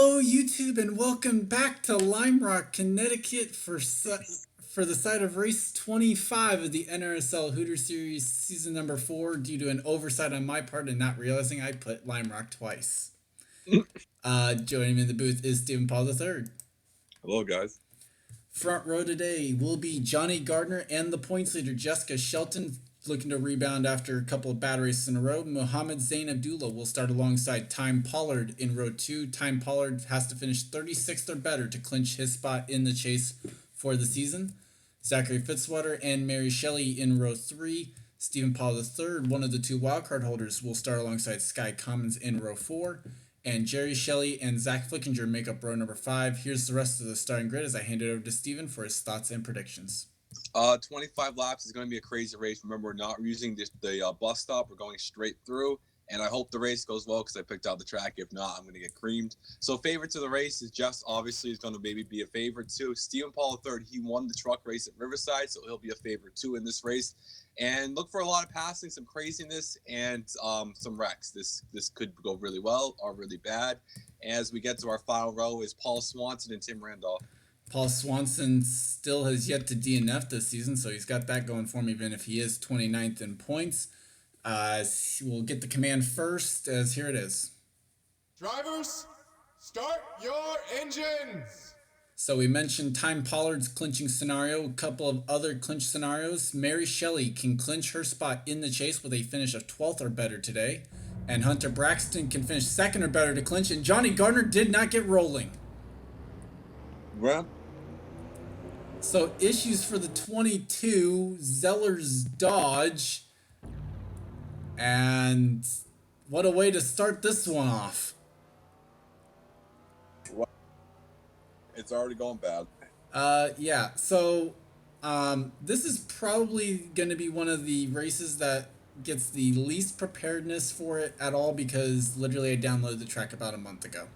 Hello, YouTube, and welcome back to Lime Rock, Connecticut for the site of race 25 of the NRSL Hooters Series season number 4 due to an oversight on my part and not realizing I put Lime Rock twice. Joining me in the booth is Stephen Paul III. Hello, guys. Front row today will be Johnny Gardner and the points leader Jessica Shelton, looking to rebound after a couple of bad races in a row. Mohammed Zain Abdullah will start alongside Time Pollard in row 2. Time Pollard has to finish 36th or better to clinch his spot in the chase for the season. Zachary Fitzwater and Mary Shelley in row 3. Stephen Paul III, one of the two wildcard holders, will start alongside Sky Commons in row 4. And Jerry Shelley and Zach Flickinger make up row number 5. Here's the rest of the starting grid as I hand it over to Stephen for his thoughts and predictions. 25 laps is going to be a crazy race. Remember, we're not using the bus stop. We're going straight through. And I hope the race goes well because I picked out the track. If not, I'm going to get creamed. So favorite to the race is Jess, obviously, is going to maybe be a favorite too. Stephen Paul III, he won the truck race at Riverside, so he'll be a favorite too in this race. And look for a lot of passing, some craziness, and some wrecks. This could go really well or really bad. As we get to our final row is Paul Swanson and Tim Randolph. Paul Swanson still has yet to DNF this season, so he's got that going for him, even if he is 29th in points. We'll get the command first, as here it is. Drivers, start your engines! So we mentioned Time Pollard's clinching scenario, a couple of other clinch scenarios. Mary Shelley can clinch her spot in the chase with a finish of 12th or better today. And Hunter Braxton can finish 2nd or better to clinch, and Johnny Gardner did not get rolling. Well, so issues for the 22 Zeller's Dodge, and what a way to start this one off. it's already going bad. Yeah, so this is probably going to be one of the races that gets the least preparedness for it at all, because literally I downloaded the track about a month ago.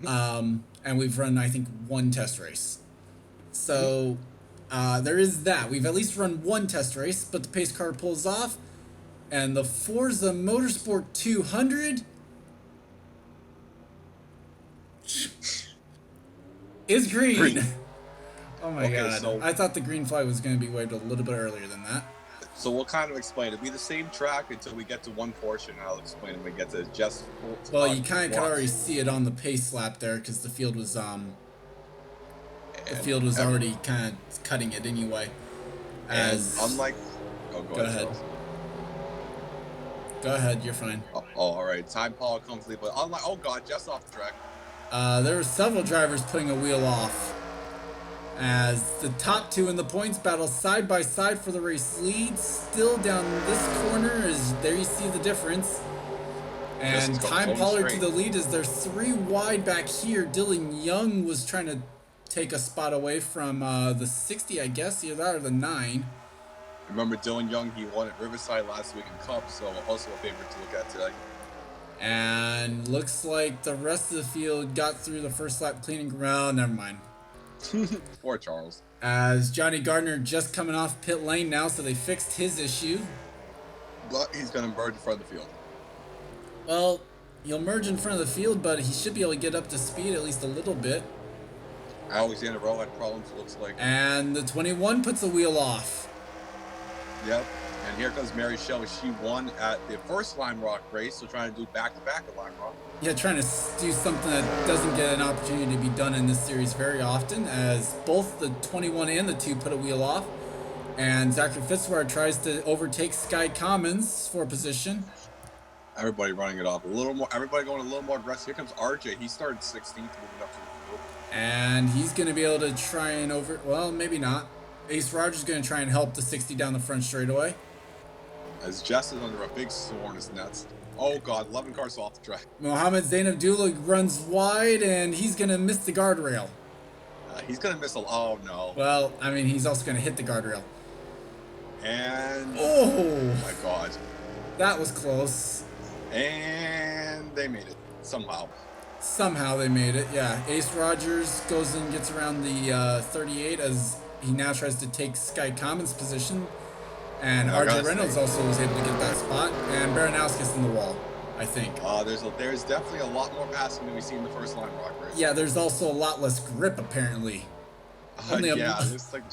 And we've run, I think, one test race. So there is that. We've at least run one test race, but the pace car pulls off, and the Forza Motorsport 200 is green. Oh my god. So I thought the green flag was going to be waved a little bit earlier than that. So we'll kind of explain. It'll be the same track until we get to one portion. I'll explain when we get to Jess. Well, you kind of could already see it on the pace lap there, because the field was already kind of cutting it anyway. As unlike, go ahead. Go ahead, you're fine. All right. Time Paul comes lead, but unlike, oh god, Jess off the track. There were several drivers putting a wheel off, as the top two in the points battle side by side for the race lead. Still down this corner, as there you see the difference. And Time Pollard to the lead as they're 3 wide back here. Dylan Young was trying to take a spot away from the 60, I guess, either that or the 9. Remember Dylan Young, he won at Riverside last week in Cup, so also a favorite to look at today. And looks like the rest of the field got through the first lap cleaning ground. Never mind. Poor Charles. As Johnny Gardner just coming off pit lane now, so they fixed his issue. But he's going to merge in front of the field. Well, he'll merge in front of the field, but he should be able to get up to speed at least a little bit. Alexander Rowe had problems, it looks like. And the 21 puts the wheel off. Yep. And here comes Mary Shelley. She won at the first Lime Rock race, so trying to do back-to-back at Lime Rock. Yeah, trying to do something that doesn't get an opportunity to be done in this series very often, as both the 21 and the 2 put a wheel off. And Zachary Fitzwater tries to overtake Sky Commons for position. Everybody running it off a little more. Everybody going a little more aggressive. Here comes RJ. He started 16th, moving up to the field. And he's going to be able to try and well, maybe not. Ace Rogers is going to try and help the 60 down the front straightaway. As Jess is under a big thorn in his nets. Oh god, 11 cars off the track. Mohammed Zain Abdullah runs wide, and he's going to miss the guardrail. He's going to miss oh no. Well, I mean, he's also going to hit the guardrail. And oh my god. That was close. And they made it somehow. Somehow they made it, yeah. Ace Rogers goes and gets around the 38 as he now tries to take Sky Commons' position. And RJ Reynolds also was able to get that spot. And Baranowski's in the wall. I think. There's definitely a lot more passing than we see in the first line rock race. Yeah, there's also a lot less grip apparently. Only a, Yeah, it's like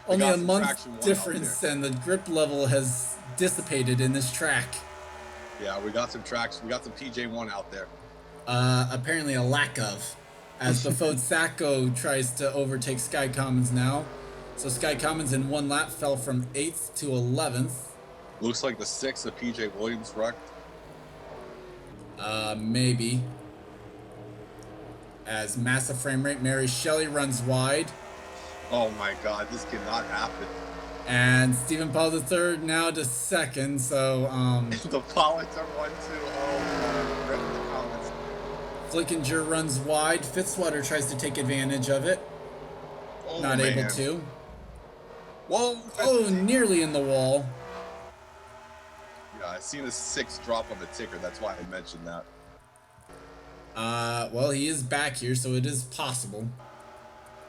only got a some month traction one out difference, and the grip level has dissipated in this track. Yeah, we got some traction. We got some PJ1 out there. Apparently a lack of, as Bafode Sacco tries to overtake Sky Commons now. So Sky Commons in one lap fell from 8th to 11th. Looks like the 6th of PJ Williams wrecked. Maybe. As massive frame rate, Mary Shelley runs wide. Oh my God, this cannot happen. And Stephen Paul III now to second, so, The Pollock's are 1-2. Oh, rip the comments. Flickinger runs wide. Fitzwater tries to take advantage of it. Oh, Not man. able to. Whoa. Oh, nearly in the wall. Yeah, I seen a 6 drop on the ticker. That's why I mentioned that. Well, he is back here, so it is possible.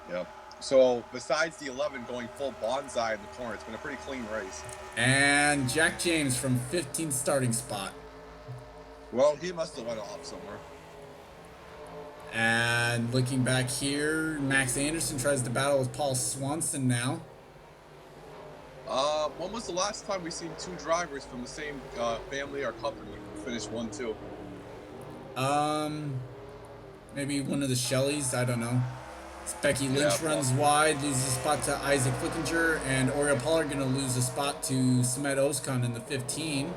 Yep. So, besides the 11 going full bonsai in the corner, it's been a pretty clean race. And Jack James from 15th starting spot. Well, he must have went off somewhere. And looking back here, Max Anderson tries to battle with Paul Swanson now. When was the last time we seen 2 drivers from the same family or company finish 1-2? Maybe one of the Shelleys, I don't know. Becky Lynch runs wide, loses a spot to Isaac Flickinger, and Oriel Pollard gonna lose a spot to Smet Ozkan in the 15.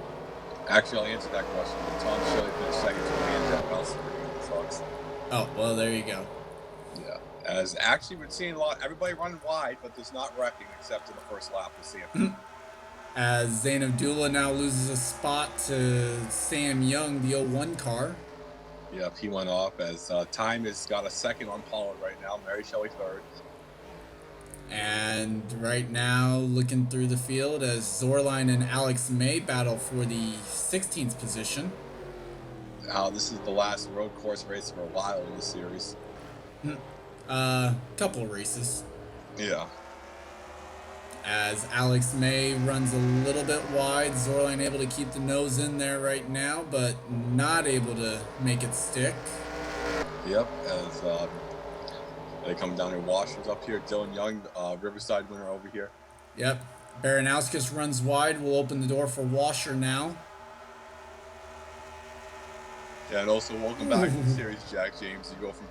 Actually, I'll answer that question. Tom Shelley finished second to Amanda Nelson for the Fox. Oh, well, there you go. Yeah. As actually we're seeing a lot, everybody running wide, but there's not wrecking except in the first lap of Sam. As Zain Abdullah now loses a spot to Sam Young, the 01 car. Yep, he went off as Time has got a second on Pollard right now. Mary Shelley third. And right now, looking through the field as Zorline and Alex May battle for the 16th position. This is the last road course race for a while in this series. Couple races. Yeah. As Alex May runs a little bit wide, Zorline able to keep the nose in there right now, but not able to make it stick. Yep, as they come down here. Washers up here. Dylan Young, Riverside winner over here. Yep. Baranowskis runs wide. Will open the door for Washer now. Yeah, and also welcome back to the series, Jack James. You go from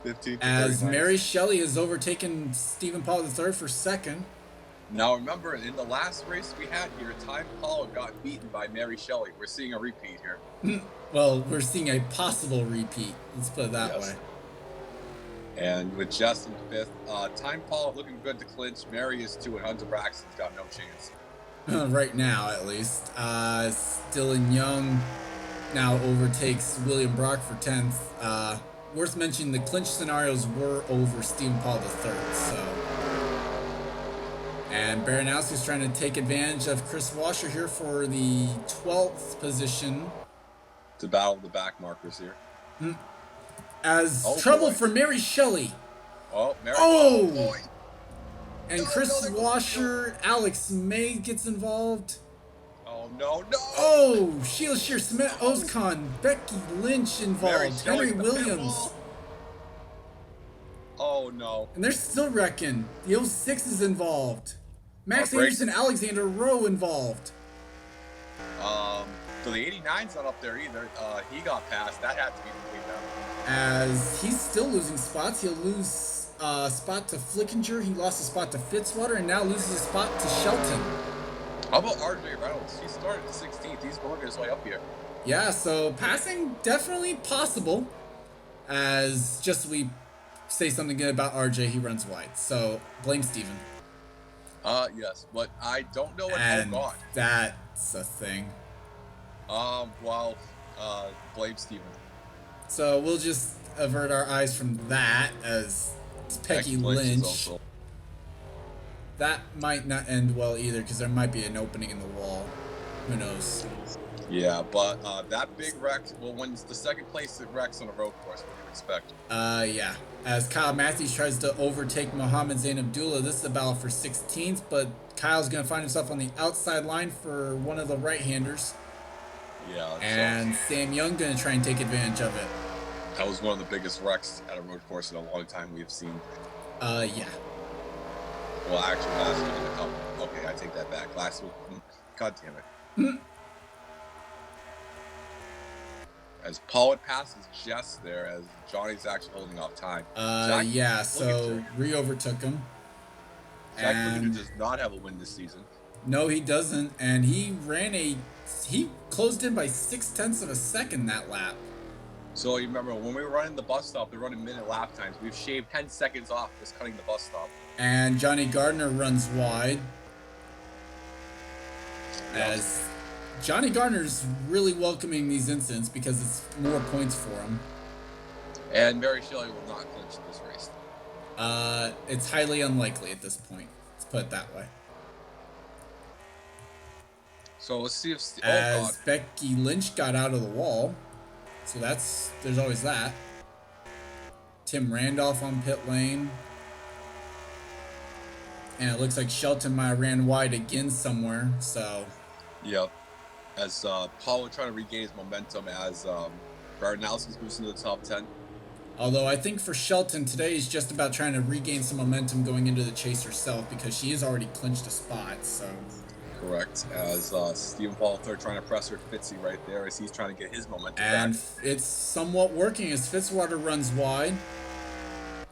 15 to As 39. Mary Shelley has overtaken Stephen Paul III for second. Now remember, in the last race we had here, Time Pollard got beaten by Mary Shelley. We're seeing a repeat here. Well, we're seeing a possible repeat. Let's put it that way. And with Justin fifth, Time Pollard looking good to clinch. Mary is 2, and Hunter Braxton's got no chance. Right now, at least. Dylan Young now overtakes William Brock for 10th. Worth mentioning, the clinch scenarios were over Stephen Paul III, so... And Baranowski's trying to take advantage of Chris Washer here for the 12th position. To battle the back markers here. As trouble for Mary Shelley. Oh, Mary. Oh! Boy. And Chris Washer, Alex May gets involved. Oh, no. Oh! Sheila Shear, Smet Ozkan, Becky Lynch involved, Henry Williams. Oh, no. And they're still wrecking. The 06 is involved. Max Anderson, Alexander Rowe involved. So the 89's not up there either. He got passed. That had to be the lead now. As he's still losing spots. He'll lose a spot to Flickinger. He lost a spot to Fitzwater and now loses a spot to Shelton. How about RJ Reynolds? He started at 16th. He's working his way up here. Yeah, so passing definitely possible. As just we say something good about RJ, he runs wide. So blame Steven. Yes, but I don't know what and God. That's a thing. Blame Steven. So we'll just avert our eyes from that as Becky Lynch. That might not end well either because there might be an opening in the wall. Who knows? Yeah, but that big wreck, well, when it's the second place it wrecks on a road course, what do you expect? Yeah. As Kyle Matthews tries to overtake Mohammed Zain Abdullah, this is a battle for 16th, but Kyle's going to find himself on the outside line for one of the right-handers. Yeah, And Sam Young going to try and take advantage of it. that was one of the biggest wrecks at a road course in a long time we've seen. Yeah. Well, actually, last week in the cup. Okay, I take that back. Last week, God damn it. As Pollard passes Jess there, as Johnny's actually holding off time. Yeah, so re-overtook him. Zach Flickinger does not have a win this season. No, he doesn't, and he closed in by 0.6 of a second that lap. So you remember when we were running the bus stop, they're running minute lap times. We've shaved 10 seconds off just cutting the bus stop. And Johnny Gardner runs wide. As Johnny Gardner's really welcoming these incidents because it's more points for him. And Mary Shelley will not clinch this race. It's highly unlikely at this point. Let's put it that way. So let's see if as Becky Lynch got out of the wall. So there's always that. Tim Randolph on pit lane. And it looks like Shelton might have ran wide again somewhere, so. Yep. As Paul was trying to regain his momentum as Baranowski's boosting to the top 10. Although I think for Shelton, today is just about trying to regain some momentum going into the chase herself because she has already clinched a spot, so. Correct. As Stephen Paul III trying to press her Fitzy right there as he's trying to get his momentum and back. It's somewhat working as Fitzwater runs wide.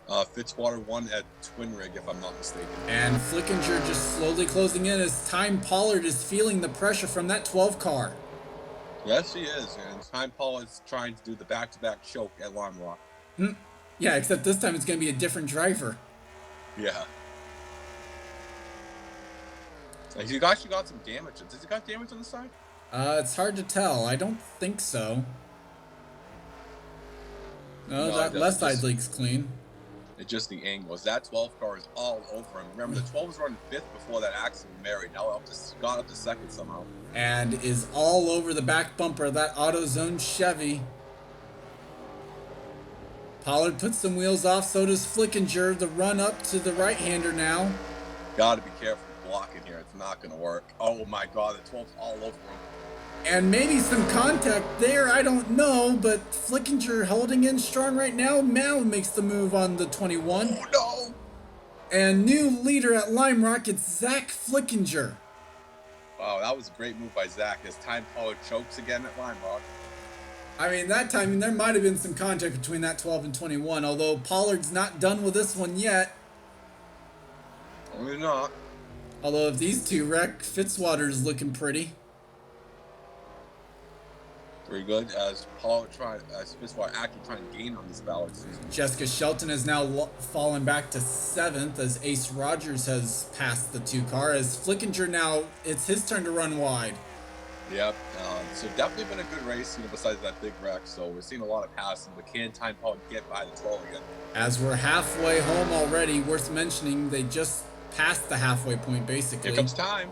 Fitzwater won at Twin Rig, if I'm not mistaken. And Flickinger just slowly closing in as Time Pollard is feeling the pressure from that 12 car. Yes, he is. And Time Pollard is trying to do the back-to-back choke at Lime Rock. Yeah, except this time it's going to be a different driver. Yeah. He actually got some damage. Does he got damage on the side? It's hard to tell. I don't think so. No, that left side leak's clean. It's just the angles. That 12 car is all over him. Remember, the 12 was running 5th before that accident with Mary. Now got up to 2nd somehow. And is all over the back bumper of that AutoZone Chevy. Pollard puts some wheels off, so does Flickinger. The run up to the right-hander now. Gotta be careful blocking here. It's not gonna work. Oh my god, the 12's all over him. And maybe some contact there, I don't know, but Flickinger holding in strong right now. Mal makes the move on the 21. Oh no! And new leader at Lime Rock, it's Zach Flickinger. Wow, that was a great move by Zach as Time Pollard chokes again at Lime Rock. I mean, that time there might have been some contact between that 12 and 21, although Pollard's not done with this one yet. Only not. Although if these two wreck, Fitzwater's looking pretty. Very good, as Fitzwater actually trying to gain on this ballot season. Jessica Shelton has now fallen back to 7th as Ace Rogers has passed the 2 car. As Flickinger now, it's his turn to run wide. Yep, so definitely been a good race, besides that big wreck. So we're seeing a lot of passing, but can Time Pollard get by the 12 again? As we're halfway home already, worth mentioning, they just passed the halfway point, basically. Here comes Time.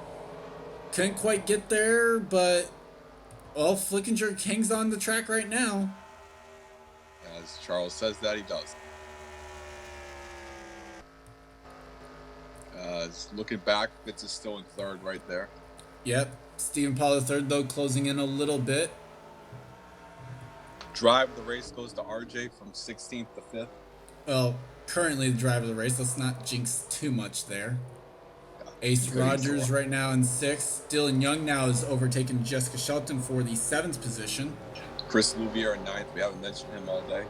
Couldn't quite get there, but, well, Flickinger hangs on the track right now. As Charles says that, he does. Looking back, Fitz is still in 3rd right there. Yep. Stephen Paul III, though, closing in a little bit. Drive of the race goes to RJ from 16th to 5th. Well, currently the driver of the race. Let's not jinx too much there. Ace Rogers right now in 6th. Dylan Young now has overtaken Jessica Shelton for the 7th position. Chris Louvier in 9th. We haven't mentioned him all day.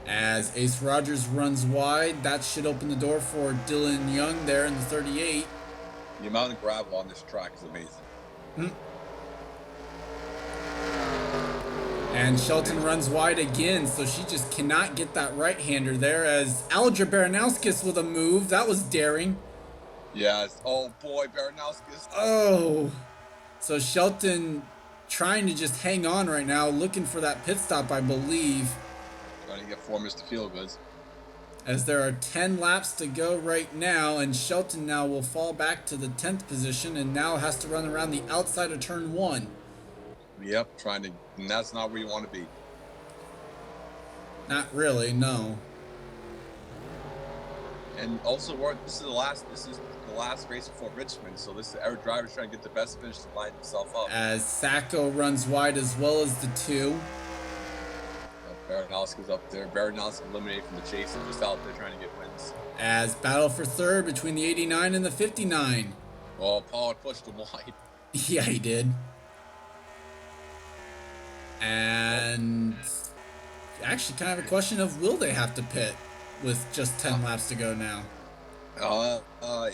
As Ace Rogers runs wide, that should open the door for Dylan Young there in the 38. The amount of gravel on this track is amazing. And Shelton runs wide again, so she just cannot get that right-hander there as Aldra Baranowskis with a move. That was daring. Yes. Oh, boy, Baranowskis. Oh. So Shelton trying to just hang on right now, looking for that pit stop, I believe. Trying to get for Mr. Feelgoods. As there are 10 laps to go right now, and Shelton now will fall back to the 10th position and now has to run around the outside of turn 1. Yep, and that's not where you want to be. Not really, no. And also, this is the last race before Richmond, so this is our driver's trying to get the best finish to line himself up. As Sacco runs wide as well as the 2. Baranowski's up there. Baranowski eliminated from the chase and just out there trying to get wins. As battle for third between the 89 and the 59. Oh, Paul pushed him wide. Yeah, he did. And actually kind of a question of, will they have to pit with just 10 laps to go now?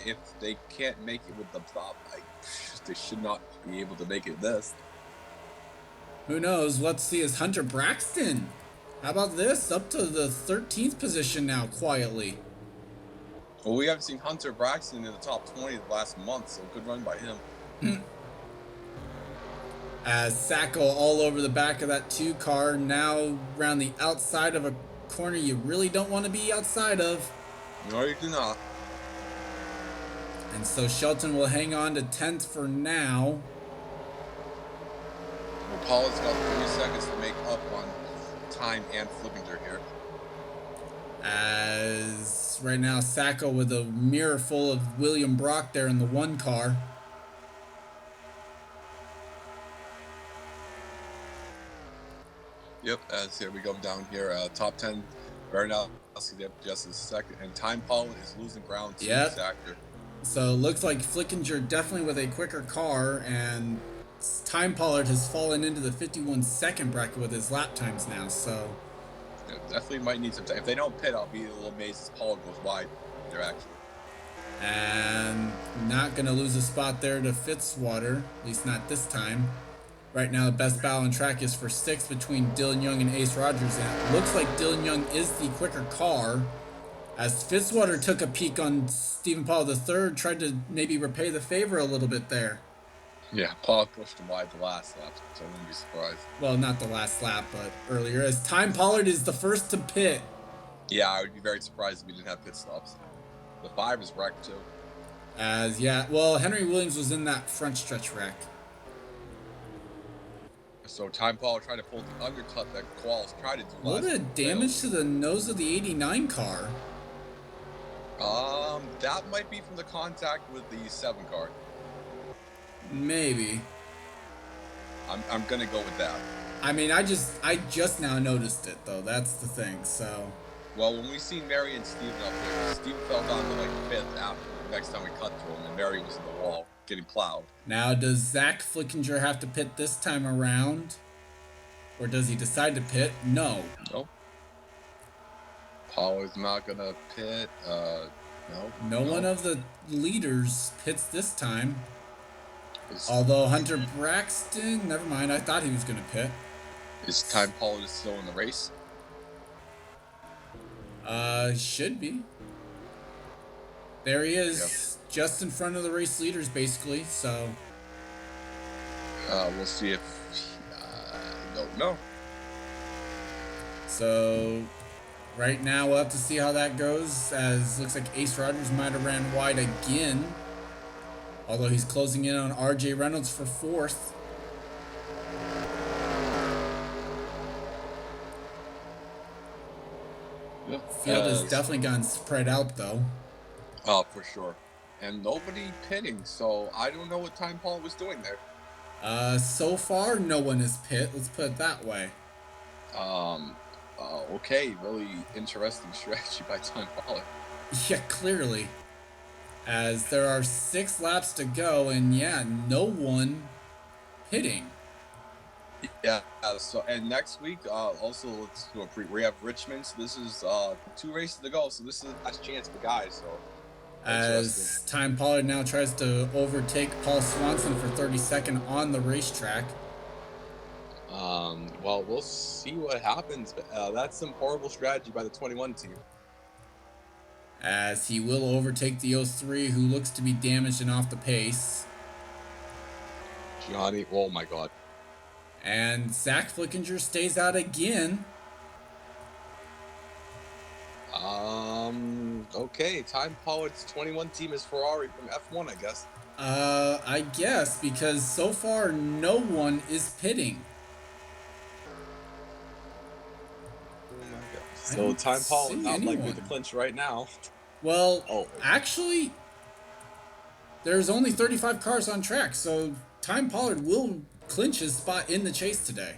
If they can't make it with the stop, they should not be able to make it this. Who knows? Let's see. Is Hunter Braxton? How about this? Up to the 13th position now, quietly. Well, we haven't seen Hunter Braxton in the top 20 the last month, so good run by him. As Sacco all over the back of that 2 car, now around the outside of a corner you really don't want to be outside of. No, you do not. And so Shelton will hang on to 10th for now. Well, Paul has got 3 seconds to make up on time and Flippinger here. As right now Sacco with a mirror full of William Brock there in the 1 car. Yep, as here we go down here, top 10, Baranowski just a second, and Time Paul is losing ground to this actor. So it looks like Flickinger definitely with a quicker car, and Time Pollard has fallen into the 51-second bracket with his lap times now, so... Yeah, definitely might need some time. If they don't pit, I'll be a little amazed as Pollard goes wide there, actually. And not going to lose a spot there to Fitzwater, at least not this time. Right now, the best battle on track is for 6th between Dylan Young and Ace Rogers, and it looks like Dylan Young is the quicker car. As Fitzwater took a peek on Stephen Paul III, tried to maybe repay the favor a little bit there. Yeah, Paul pushed him wide the last lap, so I wouldn't be surprised. Well, not the last lap, but earlier, as Time Pollard is the first to pit. Yeah, I would be very surprised if we didn't have pit stops. The 5 is wrecked, too. Henry Williams was in that front stretch wreck. So Time Paul trying to pull the undercut that Qualls tried to do last. A little bit of damage to the nose of the 89 car. That might be from the contact with the 7 car. Maybe. I'm gonna go with that. I mean, I just now noticed it though. That's the thing. So. Well, when we seen Mary and Steven up there, Steven fell down to like 5th after the next time we cut to him, and Mary was in the wall getting plowed. Now, does Zach Flickinger have to pit this time around, or does he decide to pit? No. Nope. Paul is not gonna pit. No one of the leaders pits this time. Although Hunter Braxton, never mind. I thought he was gonna pit. Is Time Pollard still in the race? Should be. There he is, just in front of the race leaders, basically. So. We'll see if. Don't know. So, right now we'll have to see how that goes. As looks like Ace Rogers might have ran wide again. Although he's closing in on RJ Reynolds for 4th. Field has definitely gotten spread out though. Oh, for sure. And nobody pitting, so I don't know what Time Paul was doing there. So far no one is pit. Let's put it that way. Okay, really interesting strategy by Time Pollard. Yeah, clearly. As there are 6 laps to go, and yeah, no one pitting. Yeah, so and next week, also let's do we have Richmond, so this is 2 races to go, so this is the last chance for guys, so as Time Pollard now tries to overtake Paul Swanson for 32nd on the racetrack. Well, we'll see what happens, but that's some horrible strategy by the 21 team. As he will overtake the 03, who looks to be damaged and off the pace. Johnny, oh my god. And Zach Flickinger stays out again. Okay, Time Pollard's 21 team is Ferrari from F1, I guess. I guess, because so far no one is pitting. Oh my god. So Time Pollard not likely to clinch right now. Well, Oh, actually, there's only 35 cars on track, so Time Pollard will clinch his spot in the chase today.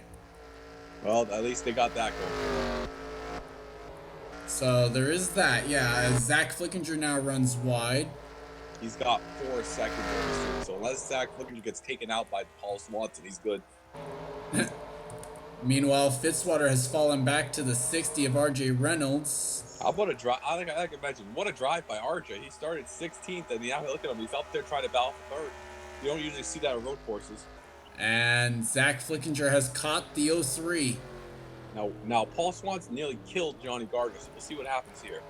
well, at least they got that going. So there is that, yeah. As Zach Flickinger now runs wide. He's got 4 seconds on the streak, so unless Zach Flickinger gets taken out by Paul Swanson, he's good. Meanwhile, Fitzwater has fallen back to the 60 of RJ Reynolds. How about a drive? I can imagine. What a drive by RJ. He started 16th, and now look at him. He's up there trying to battle for third. You don't usually see that on road courses. And Zach Flickinger has caught the 03. Now Paul Swanson nearly killed Johnny Gardner, so we'll see what happens here.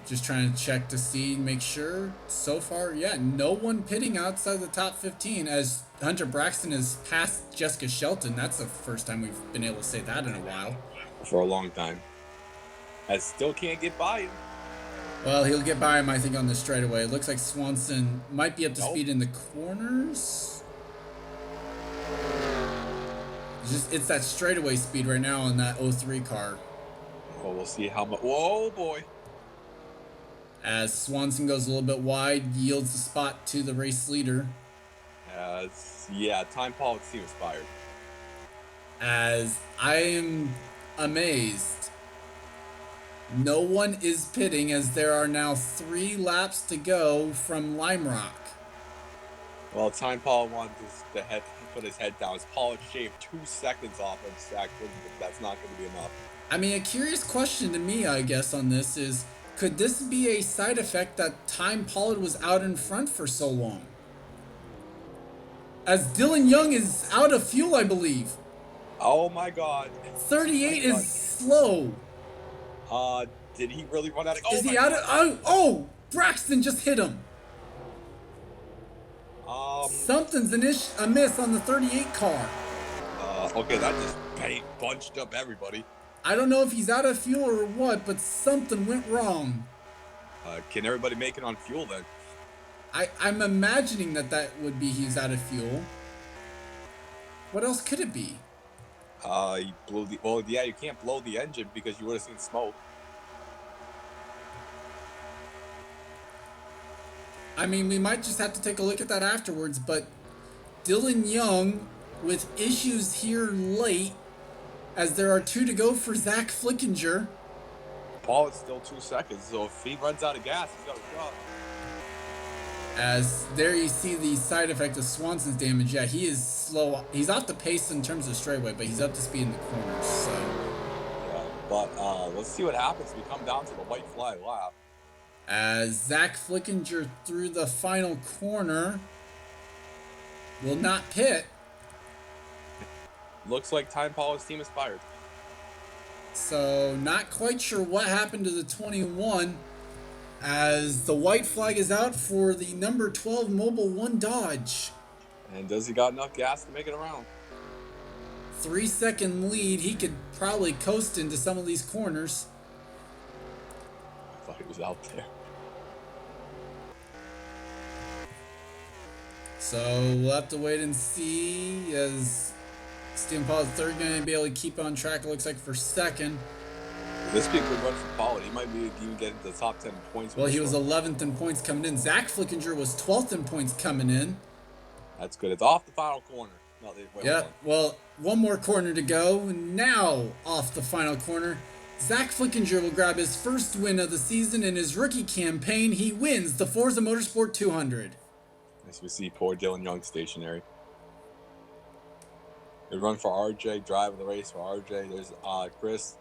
Just trying to check to see, make sure. So far, yeah, no one pitting outside the top 15 as Hunter Braxton has passed Jessica Shelton. That's the first time we've been able to say that in a while. For a long time. I still can't get by him. Well, he'll get by him, I think, on the straightaway. It looks like Swanson might be up to speed in the corners. It's that straightaway speed right now on that 03 car. Well, we'll see how much. Whoa, boy. As Swanson goes a little bit wide, yields the spot to the race leader. Yeah, Time Pollard seems fired. As I am amazed, no one is pitting as there are now 3 laps to go from Lime Rock. Well, Time Pollard wanted to put his head down. His Pollard shaved 2 seconds off of Zach, but that's not going to be enough. I mean, a curious question to me, I guess, on this is, could this be a side effect that Time Pollard was out in front for so long? As Dylan Young is out of fuel, I believe. Oh my God. 38 is slow. Did he really run out of? Is he out of? Oh, Braxton just hit him. Something's amiss on the 38 car. Okay, that just bunched up everybody. I don't know if he's out of fuel or what, but something went wrong. Can everybody make it on fuel then? I'm imagining that would be he's out of fuel. What else could it be? He blew the. Well, yeah, you can't blow the engine because you would have seen smoke. I mean, we might just have to take a look at that afterwards, but Dylan Young with issues here late as there are 2 to go for Zach Flickinger. Paul is still 2 seconds, so if he runs out of gas, he's got to drop. As there you see the side effect of Swanson's damage. Yeah, he is slow. He's off the pace in terms of straightaway, but he's up to speed in the corners. So. Yeah, but let's see what happens. We come down to the white flag lap. As Zach Flickinger through the final corner will not pit. Looks like Time Pollard's team is fired. So not quite sure what happened to the 21 as the white flag is out for the number 12 Mobil 1 Dodge. And does he got enough gas to make it around? 3-second lead. He could probably coast into some of these corners. I thought he was out there. So we'll have to wait and see as Stephen Pollard's third going to be able to keep on track, it looks like, for second. This be a good run for Pollard. He might be even get into the top 10 points. Well, he was 11th in points coming in. Zach Flickinger was 12th in points coming in. That's good. It's off the final corner. No, yeah, well, one more corner to go. Now off the final corner. Zach Flickinger will grab his first win of the season in his rookie campaign. He wins the Forza Motorsport 200. As we see poor Dylan Young stationary. Good run for RJ, driving the race for RJ. There's Chris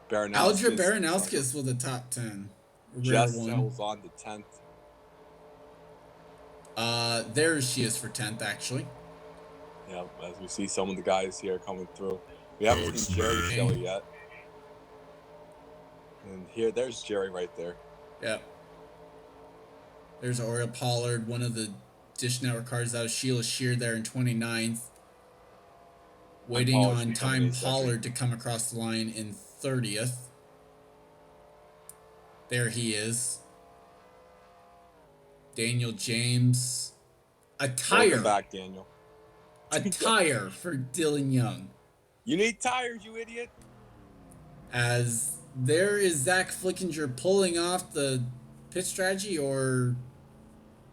Baranowskis. Aldra Baranowskis with the top 10. Just sells on to 10th. There she is for 10th, actually. Yeah, as we see some of the guys here coming through. We haven't seen Jerry Shelley yet. And there's Jerry right there. Yep. There's Oriel Pollard, one of the Dish Network cars out of Sheila Shear there in 29th. Waiting on Time Pollard to come across the line in 30th. There he is. Daniel James. A tire. Welcome back, Daniel. A tire for Dylan Young. You need tires, you idiot. As there is Zach Flickinger pulling off the pit strategy or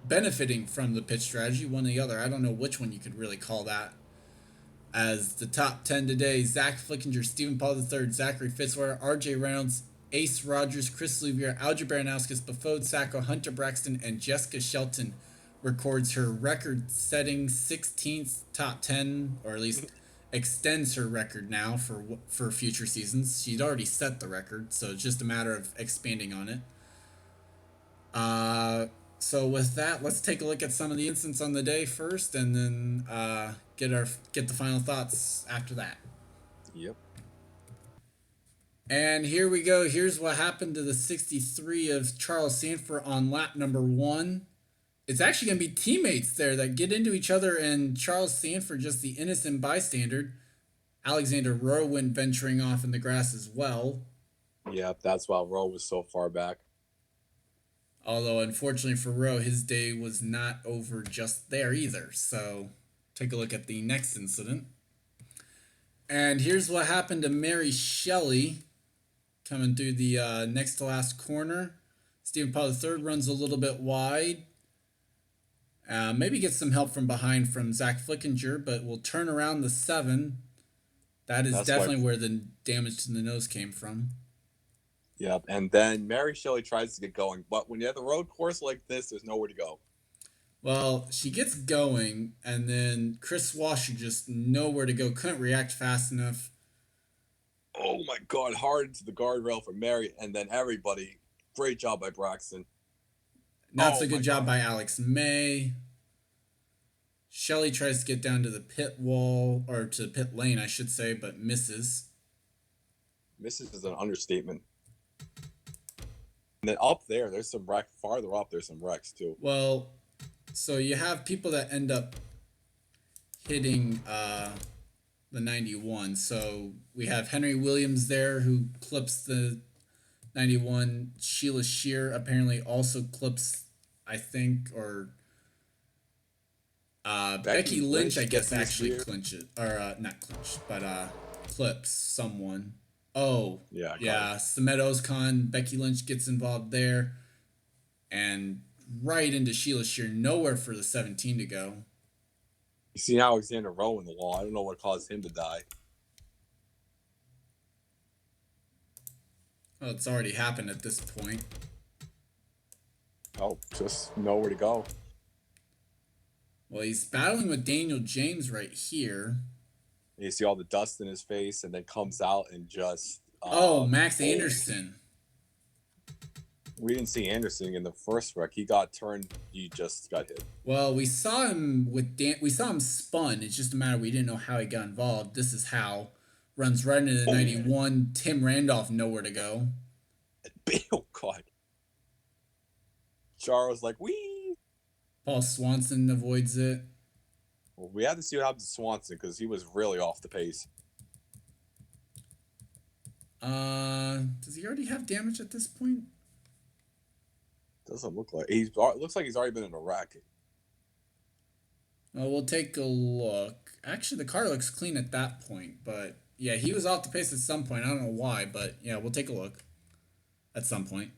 benefiting from the pit strategy, one or the other. I don't know which one you could really call that. As the top 10 today, Zach Flickinger, Stephen Paul III, Zachary Fitzwater, RJ Reynolds, Ace Rogers, Chris Louvier, Alger Baranowskis, Bafode Sacco, Hunter Braxton, and Jessica Shelton records her record-setting 16th top 10, or at least extends her record now for future seasons. She'd already set the record, so it's just a matter of expanding on it. So with that, let's take a look at some of the incidents on the day first, and then get the final thoughts after that. Yep. And here we go. Here's what happened to the 63 of Charles Sanford on lap number 1. It's actually going to be teammates there that get into each other, and Charles Sanford, just the innocent bystander. Alexander Rowe went venturing off in the grass as well. Yep, that's why Rowe was so far back. Although, unfortunately for Rowe, his day was not over just there either. So, take a look at the next incident. And here's what happened to Mary Shelley coming through the next to last corner. Stephen Paul III runs a little bit wide. Maybe gets some help from behind from Zach Flickinger, but will turn around the 7. That's definitely where the damage to the nose came from. Yep, and then Mary Shelley tries to get going, but when you have a road course like this, there's nowhere to go. Well, she gets going, and then Chris Washer just nowhere to go, couldn't react fast enough. Oh my God, hard into the guardrail for Mary, and then everybody. Great job by Braxton. Not so good job by Alex May. Shelley tries to get down to the pit wall, or to the pit lane, I should say, but misses. Misses is an understatement. And then up there, there's some wrecks. Farther up, there's some wrecks too. Well, so you have people that end up hitting the 91. So we have Henry Williams there, who clips the 91. Sheila Shear apparently also clips, I think, or Becky Lynch, I guess, actually clinches, or not clinch, but clips someone. Oh, yeah. Samet Ozkan, Becky Lynch gets involved there. And right into Sheila Shear, nowhere for the 17 to go. You see Alexander Rowe in the wall. I don't know what caused him to die. Well, it's already happened at this point. Oh, just nowhere to go. Well, he's battling with Daniel James right here. You see all the dust in his face, and then comes out and just... Max Anderson. We didn't see Anderson in the first wreck. He got turned. He just got hit. Well, we saw him we saw him spun. It's just a matter we didn't know how he got involved. This is how. Runs right into the 91. Tim Randolph nowhere to go. Oh, God. Charles like, wee. Paul Swanson avoids it. Well, we had to see what happened to Swanson because he was really off the pace. Does he already have damage at this point? Doesn't look like looks like he's already been in a wreck. Well, we'll take a look. Actually, the car looks clean at that point, but yeah, he was off the pace at some point. I don't know why, but yeah, we'll take a look at some point.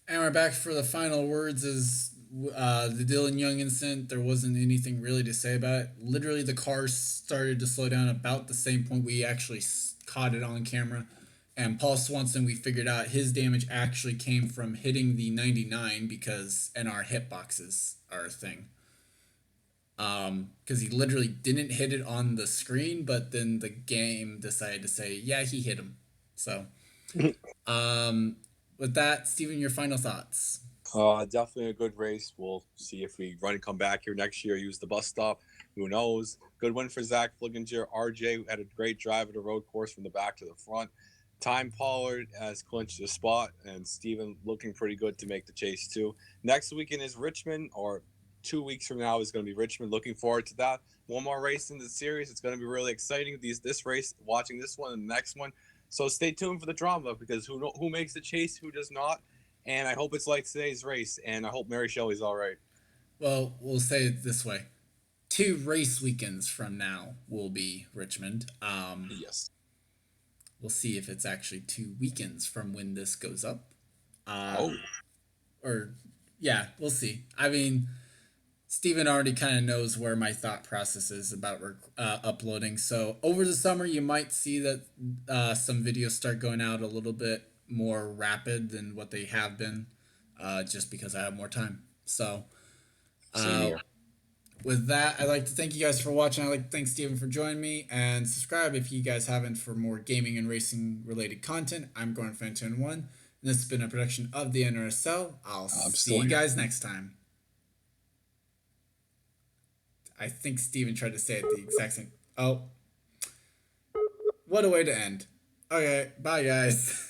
And we're back for the final words. Is the Dylan Young incident. There wasn't anything really to say about it. Literally, the car started to slow down about the same point we actually caught it on camera. And Paul Swanson, we figured out his damage actually came from hitting the 99 because NR hitboxes are a thing. Because he literally didn't hit it on the screen, but then the game decided to say, yeah, he hit him. So, with that, Steven, your final thoughts. Definitely a good race. We'll see if we run and come back here next year, use the bus stop. Who knows? Good win for Zach Flickinger. RJ had a great drive at the road course from the back to the front. Time Pollard has clinched the spot, and Steven looking pretty good to make the chase too. Next weekend is Richmond, or 2 weeks from now is going to be Richmond. Looking forward to that. One more race in the series. It's going to be really exciting. This race, watching this one and the next one. So stay tuned for the drama, because who makes the chase, who does not. And I hope it's like today's race, and I hope Mary Shelley's all right. Well, we'll say it this way. 2 race weekends from now will be Richmond. Yes. We'll see if it's actually 2 weekends from when this goes up. or yeah, we'll see. I mean, Steven already kind of knows where my thought process is about uploading. So over the summer, you might see that some videos start going out a little bit more rapid than what they have been, just because I have more time. So Same here. with that, I'd like to thank you guys for watching. I'd like to thank Steven for joining me, and subscribe if you guys haven't for more gaming and racing related content. I'm Gordon Fan21, and this has been a production of the NRSL. I'll I'm see still you here. guys next time. I think Steven tried to say it the exact same. Oh, what a way to end. Okay, bye guys.